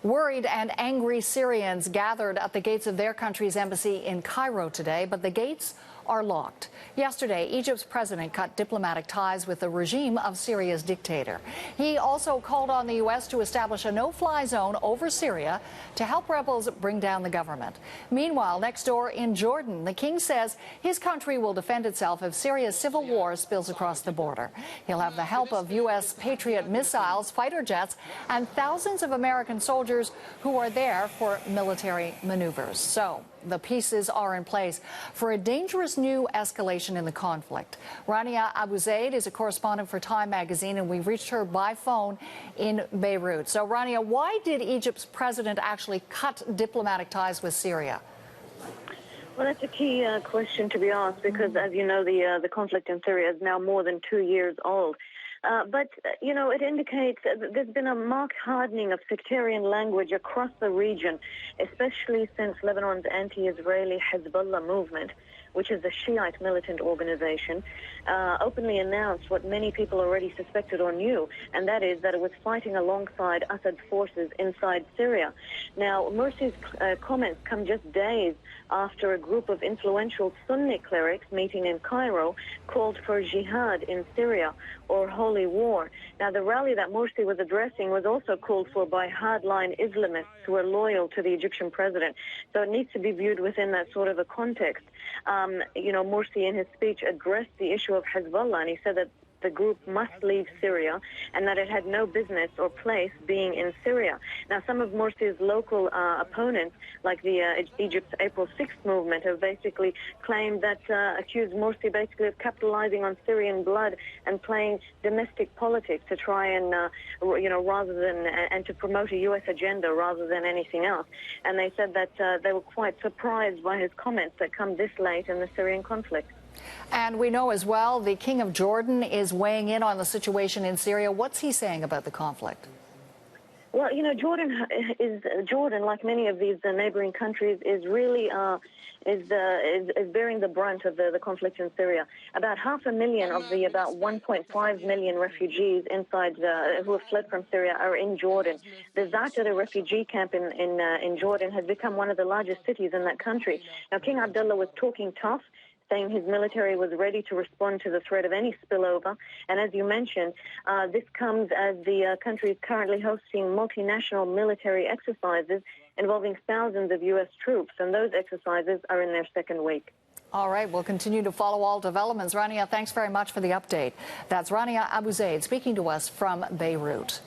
Worried and angry Syrians gathered at the gates of their country's embassy in Cairo today, but the gates are locked. Yesterday, Egypt's president cut diplomatic ties with the regime of Syria's dictator. He also called on the U.S. to establish a no-fly zone over Syria to help rebels bring down the government. Meanwhile, next door in Jordan, the king says his country will defend itself if Syria's civil war spills across the border. He'll have the help of U.S. Patriot missiles, fighter jets, and thousands of American soldiers who are there for military maneuvers. So the pieces are in place for a dangerous new escalation in the conflict. Rania Abu Zaid is a correspondent for Time magazine, and we reached her by phone in Beirut. So, Rania, why did Egypt's president actually cut diplomatic ties with Syria? Well, that's a key question to be asked because, as you know, the conflict in Syria is now more than 2 years old. But it indicates there's been a marked hardening of sectarian language across the region, especially since Lebanon's anti-Israeli Hezbollah movement, which is a Shiite militant organization, openly announced what many people already suspected or knew, and that is that it was fighting alongside Assad's forces inside Syria. Now, Morsi's comments come just days after a group of influential Sunni clerics meeting in Cairo called for jihad in Syria, or holy war. Now, the rally that Morsi was addressing was also called for by hardline Islamists who are loyal to the Egyptian president. So it needs to be viewed within that sort of a context. Morsi in his speech addressed the issue of Hezbollah, and he said that the group must leave Syria and that it had no business or place being in Syria. Now, some of Morsi's local opponents, like the Egypt's April 6th movement, have basically claimed that, accused Morsi basically of capitalizing on Syrian blood and playing domestic politics to try and, rather than, and to promote a U.S. agenda rather than anything else. And they said that they were quite surprised by his comments that come this late in the Syrian conflict. And we know as well the King of Jordan is weighing in on the situation in Syria. What's he saying about the conflict? Well, Jordan, like many of these neighboring countries, is really is bearing the brunt of the conflict in Syria. About 500,000 of the about 1.5 million refugees inside who have fled from Syria are in Jordan. The Za'atari refugee camp in Jordan has become one of the largest cities in that country. Now, King Abdullah was talking tough, saying his military was ready to respond to the threat of any spillover. And as you mentioned, this comes as the country is currently hosting multinational military exercises involving thousands of U.S. troops, and those exercises are in their second week. All right, we'll continue to follow all developments. Rania, thanks very much for the update. That's Rania Abu Zaid speaking to us from Beirut.